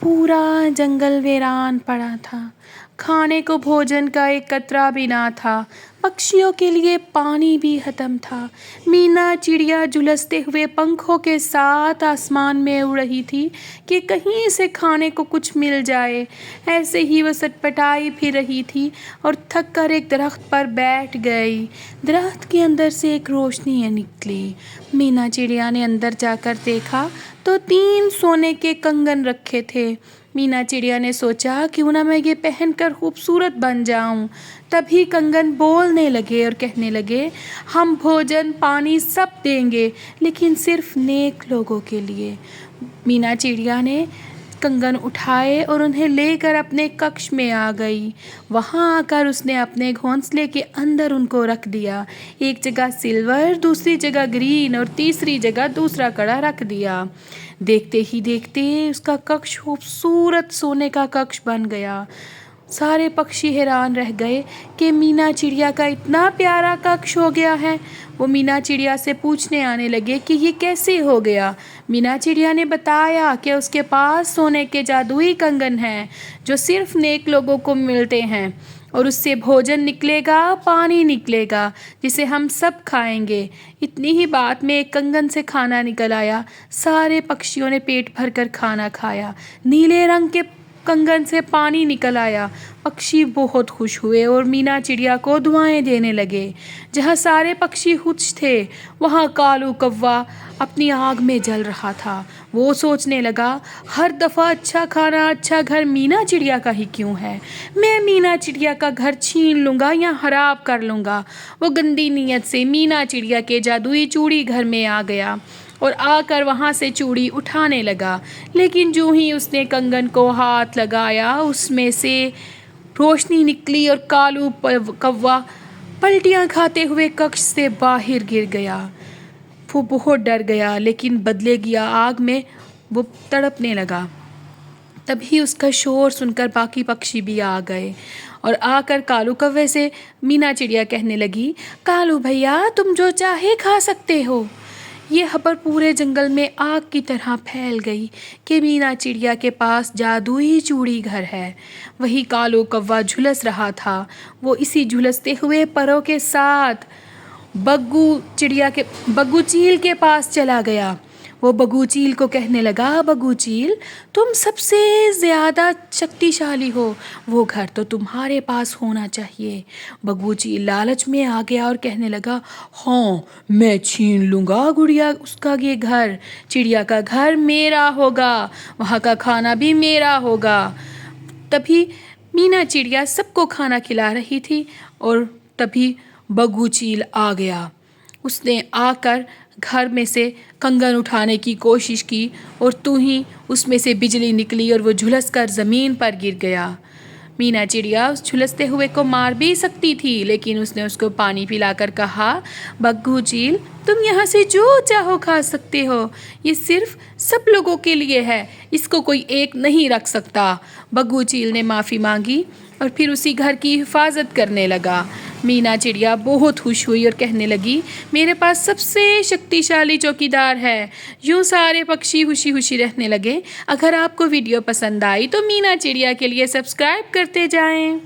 पूरा जंगल वीरान पड़ा था। खाने को भोजन का एक कतरा भी ना था। पक्षियों के लिए पानी भी खत्म था। मीना चिड़िया झुलसते हुए पंखों के साथ आसमान में उड़ रही थी कि कहीं से खाने को कुछ मिल जाए। ऐसे ही वो सटपटाई फिर रही थी और थक कर एक दरख्त पर बैठ गई। दरख्त के अंदर से एक रोशनी निकली। मीना चिड़िया ने अंदर जाकर देखा तो 3 सोने के कंगन रखे थे। मीना चिड़िया ने सोचा क्यों ना मैं ये पहनकर खूबसूरत बन जाऊं। तभी कंगन बोलने लगे और कहने लगे, हम भोजन पानी सब देंगे, लेकिन सिर्फ नेक लोगों के लिए। मीना चिड़िया ने कंगन उठाए और उन्हें लेकर अपने कक्ष में आ गई। वहां आकर उसने अपने घोंसले के अंदर उनको रख दिया। एक जगह सिल्वर, दूसरी जगह ग्रीन और तीसरी जगह दूसरा कड़ा रख दिया। देखते ही देखते उसका कक्ष खूबसूरत सोने का कक्ष बन गया। सारे पक्षी हैरान रह गए कि मीना चिड़िया का इतना प्यारा कक्ष हो गया है। वो मीना चिड़िया से पूछने आने लगे कि ये कैसे हो गया। मीना चिड़िया ने बताया कि उसके पास सोने के जादुई कंगन हैं जो सिर्फ नेक लोगों को मिलते हैं, और उससे भोजन निकलेगा, पानी निकलेगा, जिसे हम सब खाएंगे। इतनी ही बात में एक कंगन से खाना निकल आया। सारे पक्षियों ने पेट भर कर खाना खाया। नीले रंग के कंगन से पानी निकल आया। पक्षी बहुत खुश हुए और मीना चिड़िया को दुआएं देने लगे। जहाँ सारे पक्षी खुश थे, वहाँ कालू कौवा अपनी आग में जल रहा था। वो सोचने लगा, हर दफ़ा अच्छा खाना, अच्छा घर मीना चिड़िया का ही क्यों है। मैं मीना चिड़िया का घर छीन लूँगा या खराब कर लूँगा। वो गंदी नीयत से मीना चिड़िया के जादुई चूड़ी घर में आ गया और आकर वहाँ से चूड़ी उठाने लगा। लेकिन जो ही उसने कंगन को हाथ लगाया, उसमें से रोशनी निकली और कालू कौवा पलटियाँ खाते हुए कक्ष से बाहर गिर गया। वो बहुत डर गया, लेकिन बदले की आग में वो तड़पने लगा। तभी उसका शोर सुनकर बाकी पक्षी भी आ गए और आकर कालू कौवे से मीना चिड़िया कहने लगी, कालू भैया, तुम जो चाहे खा सकते हो। ये खबर पूरे जंगल में आग की तरह फैल गई कि मीना चिड़िया के पास जादुई चूड़ी घर है। वही कालू कौवा झुलस रहा था। वो इसी झुलसते हुए परों के साथ बग्गू चील के पास चला गया। वो बग्गू चील को कहने लगा, बग्गू चील, तुम सबसे ज़्यादा शक्तिशाली हो, वो घर तो तुम्हारे पास होना चाहिए। बग्गू चील लालच में आ गया और कहने लगा, हाँ, मैं छीन लूँगा गुड़िया उसका ये घर। चिड़िया का घर मेरा होगा, वहाँ का खाना भी मेरा होगा। तभी मीना चिड़िया सबको खाना खिला रही थी और तभी बग्गू चील आ गया। उसने आकर घर में से कंगन उठाने की कोशिश की और ही उसमें से बिजली निकली और वो झुलस कर ज़मीन पर गिर गया। मीना चिड़िया उस झुलसते हुए को मार भी सकती थी, लेकिन उसने उसको पानी पिलाकर कहा, बग्गू चील, तुम यहाँ से जो चाहो खा सकते हो। ये सिर्फ सब लोगों के लिए है, इसको कोई एक नहीं रख सकता। बग्गू चील ने माफ़ी मांगी और फिर उसी घर की हिफाजत करने लगा। मीना चिड़िया बहुत खुश हुई और कहने लगी, मेरे पास सबसे शक्तिशाली चौकीदार है। यूँ सारे पक्षी खुशी खुशी रहने लगे। अगर आपको वीडियो पसंद आई तो मीना चिड़िया के लिए सब्सक्राइब करते जाएं।